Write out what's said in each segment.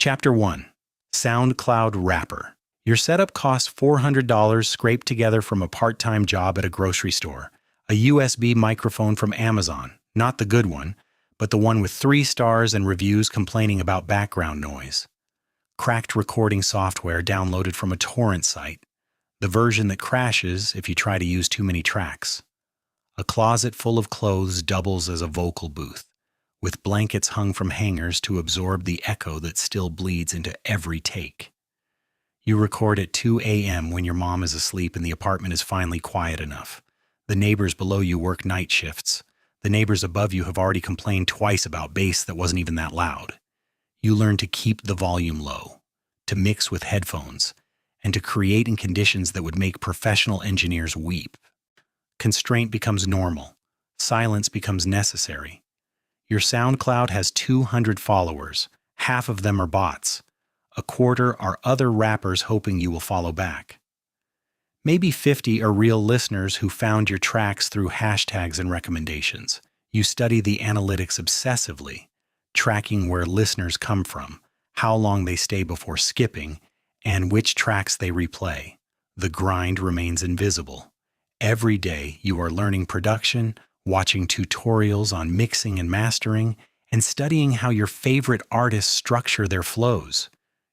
Chapter 1. SoundCloud Rapper. Your setup costs $400 scraped together from a part-time job at a grocery store. A USB microphone from Amazon, not the good one, but the one with 3 stars and reviews complaining about background noise. Cracked recording software downloaded from a torrent site, the version that crashes if you try to use too many tracks. A closet full of clothes doubles as a vocal booth, with blankets hung from hangers to absorb the echo that still bleeds into every take. You record at 2 a.m. when your mom is asleep and the apartment is finally quiet enough. The neighbors below you work night shifts. The neighbors above you have already complained twice about bass that wasn't even that loud. You learn to keep the volume low, to mix with headphones, and to create in conditions that would make professional engineers weep. Constraint becomes normal. Silence becomes necessary. Your SoundCloud has 200 followers. Half of them are bots. A quarter are other rappers hoping you will follow back. Maybe 50 are real listeners who found your tracks through hashtags and recommendations. You study the analytics obsessively, tracking where listeners come from, how long they stay before skipping, and which tracks they replay. The grind remains invisible. Every day you are learning production, watching tutorials on mixing and mastering, and studying how your favorite artists structure their flows.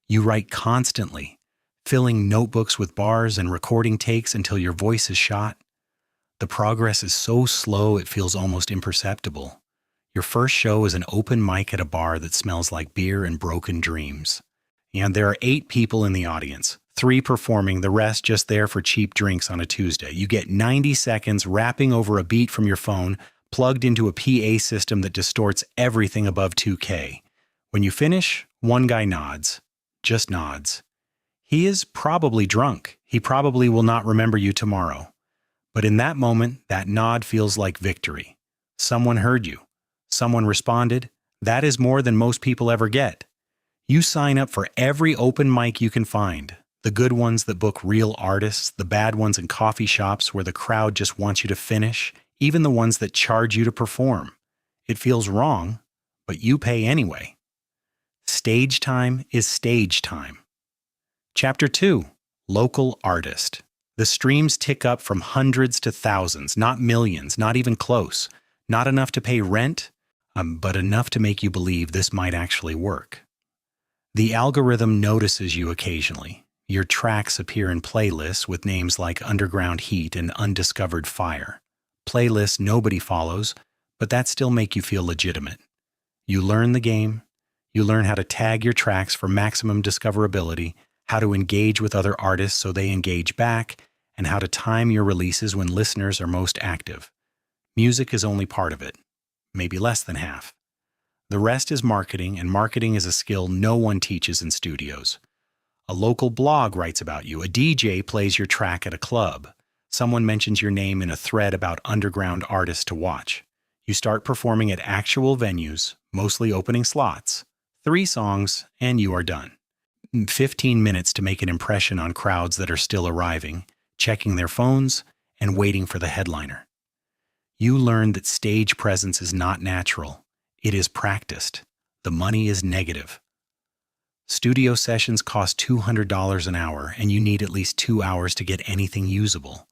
You write constantly, filling notebooks with bars and recording takes until your voice is shot. The progress is so slow it feels almost imperceptible. Your first show is an open mic at a bar that smells like beer and broken dreams. And there are 8 people in the audience, 3 performing, the rest just there for cheap drinks on a Tuesday. You get 90 seconds rapping over a beat from your phone, plugged into a PA system that distorts everything above 2K. When you finish, one guy nods, just nods. He is probably drunk. He probably will not remember you tomorrow. But in that moment, that nod feels like victory. Someone heard you. Someone responded. That is more than most people ever get. You sign up for every open mic you can find. The good ones that book real artists, the bad ones in coffee shops where the crowd just wants you to finish, even the ones that charge you to perform. It feels wrong, but you pay anyway. Stage time is stage time. Chapter 2. Local Artist. The streams tick up from hundreds to thousands, not millions, not even close. Not enough to pay rent, but enough to make you believe this might actually work. The algorithm notices you occasionally. Your tracks appear in playlists with names like Underground Heat and Undiscovered Fire. Playlists nobody follows, but that still make you feel legitimate. You learn the game. You learn how to tag your tracks for maximum discoverability, how to engage with other artists so they engage back, and how to time your releases when listeners are most active. Music is only part of it, maybe less than half. The rest is marketing, and marketing is a skill no one teaches in studios. A local blog writes about you. A DJ plays your track at a club. Someone mentions your name in a thread about underground artists to watch. You start performing at actual venues, mostly opening slots. 3 songs, and you are done. 15 minutes to make an impression on crowds that are still arriving, checking their phones, and waiting for the headliner. You learn that stage presence is not natural. It is practiced. The money is negative. Studio sessions cost $200 an hour, and you need at least 2 hours to get anything usable.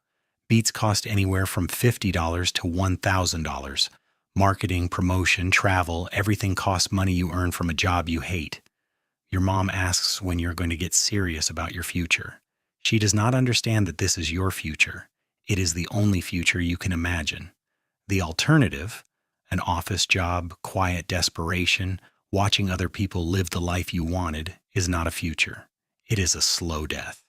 Beats cost anywhere from $50 to $1,000. Marketing, promotion, travel, everything costs money you earn from a job you hate. Your mom asks when you're going to get serious about your future. She does not understand that this is your future. It is the only future you can imagine. The alternative, an office job, quiet desperation, watching other people live the life you wanted, is not a future. It is a slow death.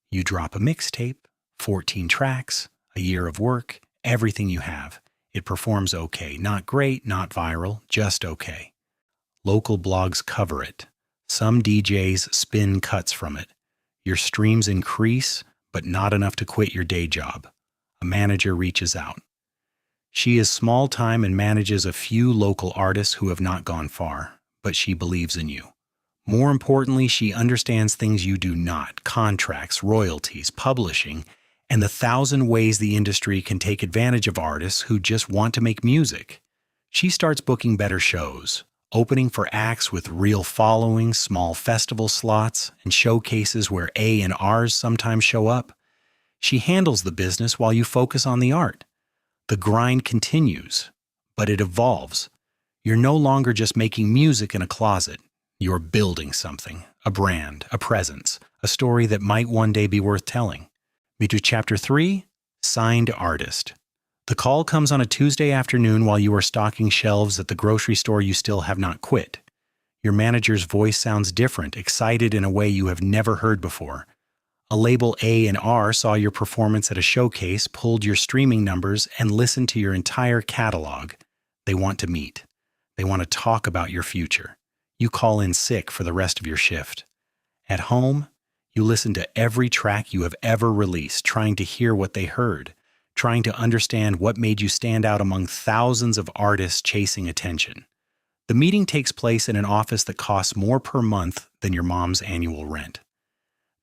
You drop a mixtape, 14 tracks, a year of work, everything you have. It performs okay. Not great, not viral, just okay. Local blogs cover it. Some DJs spin cuts from it. Your streams increase, but not enough to quit your day job. A manager reaches out. She is small-time and manages a few local artists who have not gone far, but she believes in you. More importantly, she understands things you do not: contracts, royalties, publishing, and the 1,000 ways the industry can take advantage of artists who just want to make music. She starts booking better shows, opening for acts with real followings, small festival slots, and showcases where A and R's sometimes show up. She handles the business while you focus on the art. The grind continues, but it evolves. You're no longer just making music in a closet. You're building something, a brand, a presence, a story that might one day be worth telling. Me to Chapter 3, Signed Artist. The call comes on a Tuesday afternoon while you are stocking shelves at the grocery store you still have not quit. Your manager's voice sounds different, excited in a way you have never heard before. A label A and R saw your performance at a showcase, pulled your streaming numbers, and listened to your entire catalog. They want to meet. They want to talk about your future. You call in sick for the rest of your shift. At home, you listen to every track you have ever released, trying to hear what they heard, trying to understand what made you stand out among thousands of artists chasing attention. The meeting takes place in an office that costs more per month than your mom's annual rent.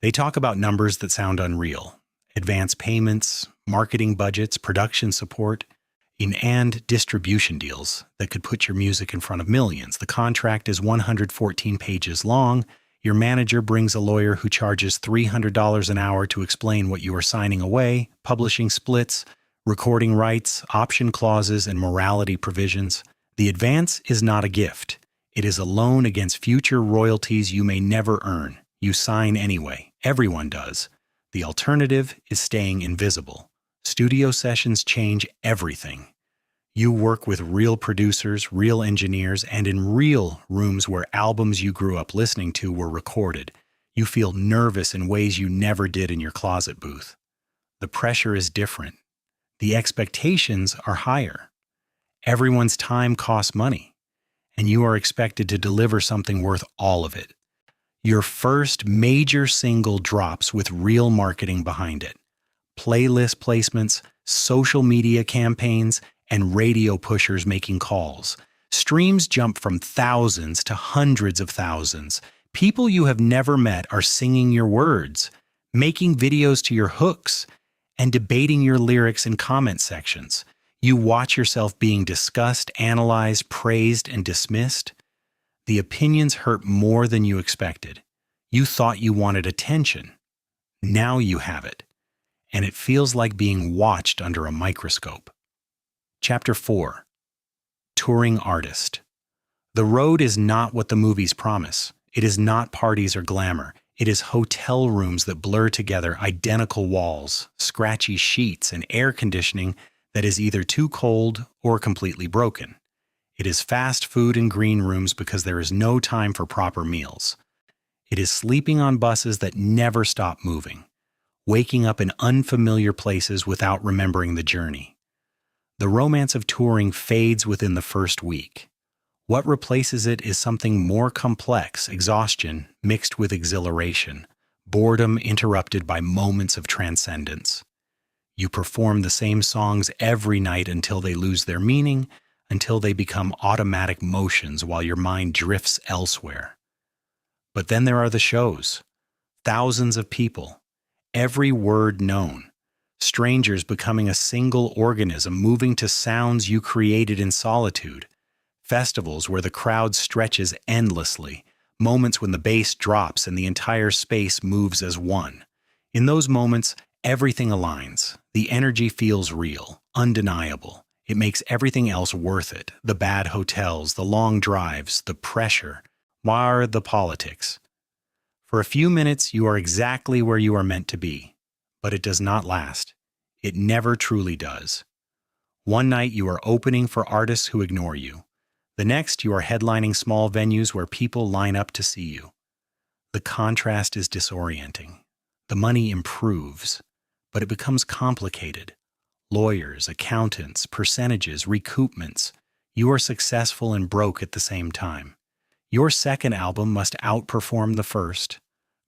They talk about numbers that sound unreal, advance payments, marketing budgets, production support, and distribution deals that could put your music in front of millions. The contract is 114 pages long. Your manager brings a lawyer who charges $300 an hour to explain what you are signing away, publishing splits, recording rights, option clauses, and morality provisions. The advance is not a gift. It is a loan against future royalties you may never earn. You sign anyway. Everyone does. The alternative is staying invisible. Studio sessions change everything. You work with real producers, real engineers, and in real rooms where albums you grew up listening to were recorded. You feel nervous in ways you never did in your closet booth. The pressure is different. The expectations are higher. Everyone's time costs money, and you are expected to deliver something worth all of it. Your first major single drops with real marketing behind it. Playlist placements, social media campaigns, and radio pushers making calls. Streams jump from thousands to hundreds of thousands. People you have never met are singing your words, making videos to your hooks, and debating your lyrics in comment sections. You watch yourself being discussed, analyzed, praised, and dismissed. The opinions hurt more than you expected. You thought you wanted attention. Now you have it. And it feels like being watched under a microscope. Chapter 4. Touring Artist. The road is not what the movies promise. It is not parties or glamour. It is hotel rooms that blur together, identical walls, scratchy sheets, and air conditioning that is either too cold or completely broken. It is fast food and green rooms because there is no time for proper meals. It is sleeping on buses that never stop moving, waking up in unfamiliar places without remembering the journey. The romance of touring fades within the first week. What replaces it is something more complex, exhaustion mixed with exhilaration, boredom interrupted by moments of transcendence. You perform the same songs every night until they lose their meaning, until they become automatic motions while your mind drifts elsewhere. But then there are the shows. Thousands of people, every word known. Strangers becoming a single organism, moving to sounds you created in solitude. Festivals where the crowd stretches endlessly, moments when the bass drops and the entire space moves as one. In those moments, everything aligns. The energy feels real, undeniable. It makes everything else worth it. The bad hotels, the long drives, the pressure, the politics. For a few minutes, you are exactly where you are meant to be. But it does not last. It never truly does. One night you are opening for artists who ignore you. The next you are headlining small venues where people line up to see you. The contrast is disorienting. The money improves, but it becomes complicated. Lawyers, accountants, percentages, recoupments. You are successful and broke at the same time. Your second album must outperform the first.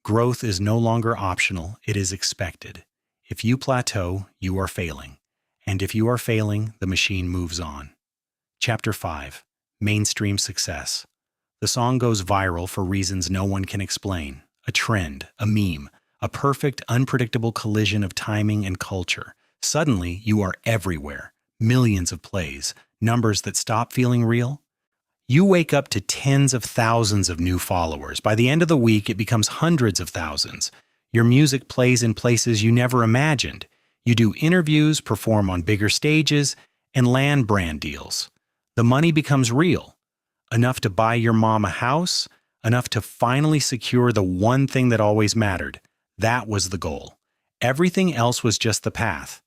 Growth is no longer optional, it is expected. If you plateau, you are failing. And if you are failing, the machine moves on. Chapter 5. Mainstream Success. The song goes viral for reasons no one can explain. A trend, a meme, a perfect, unpredictable collision of timing and culture. Suddenly, you are everywhere. Millions of plays, numbers that stop feeling real. You wake up to tens of thousands of new followers. By the end of the week, it becomes hundreds of thousands. Your music plays in places you never imagined. You do interviews, perform on bigger stages, and land brand deals. The money becomes real. Enough to buy your mom a house, enough to finally secure the one thing that always mattered. That was the goal. Everything else was just the path.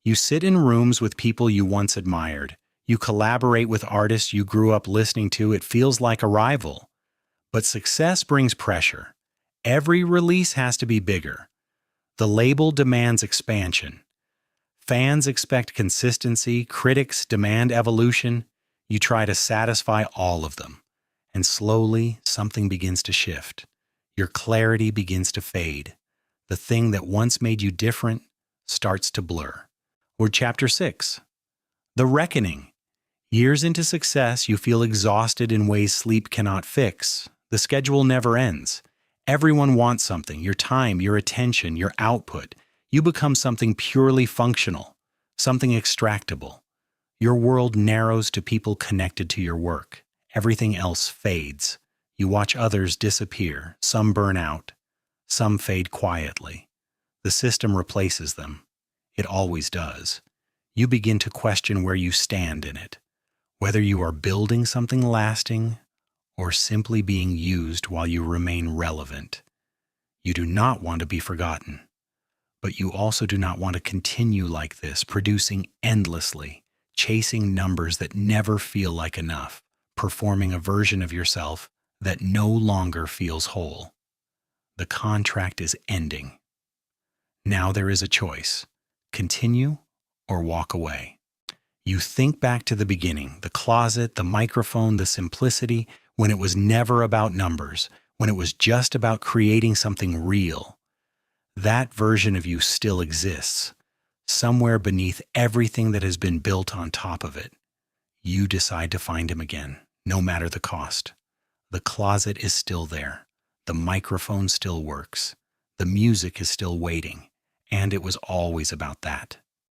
You sit in rooms with people you once admired. You collaborate with artists you grew up listening to. It feels like a rival. But success brings pressure. Every release has to be bigger. The label demands expansion. Fans expect consistency. Critics demand evolution. You try to satisfy all of them. And slowly, something begins to shift. Your clarity begins to fade. The thing that once made you different starts to blur. Or Chapter 6. The Reckoning. Years into success, you feel exhausted in ways sleep cannot fix. The schedule never ends. Everyone wants something, your time, your attention, your output. You become something purely functional, something extractable. Your world narrows to people connected to your work. Everything else fades. You watch others disappear. Some burn out. Some fade quietly. The system replaces them. It always does. You begin to question where you stand in it. Whether you are building something lasting or simply being used while you remain relevant. You do not want to be forgotten, but you also do not want to continue like this, producing endlessly, chasing numbers that never feel like enough, performing a version of yourself that no longer feels whole. The contract is ending. Now there is a choice: continue or walk away. You think back to the beginning, the closet, the microphone, the simplicity, when it was never about numbers, when it was just about creating something real. That version of you still exists, somewhere beneath everything that has been built on top of it. You decide to find him again, no matter the cost. The closet is still there. The microphone still works. The music is still waiting. And it was always about that.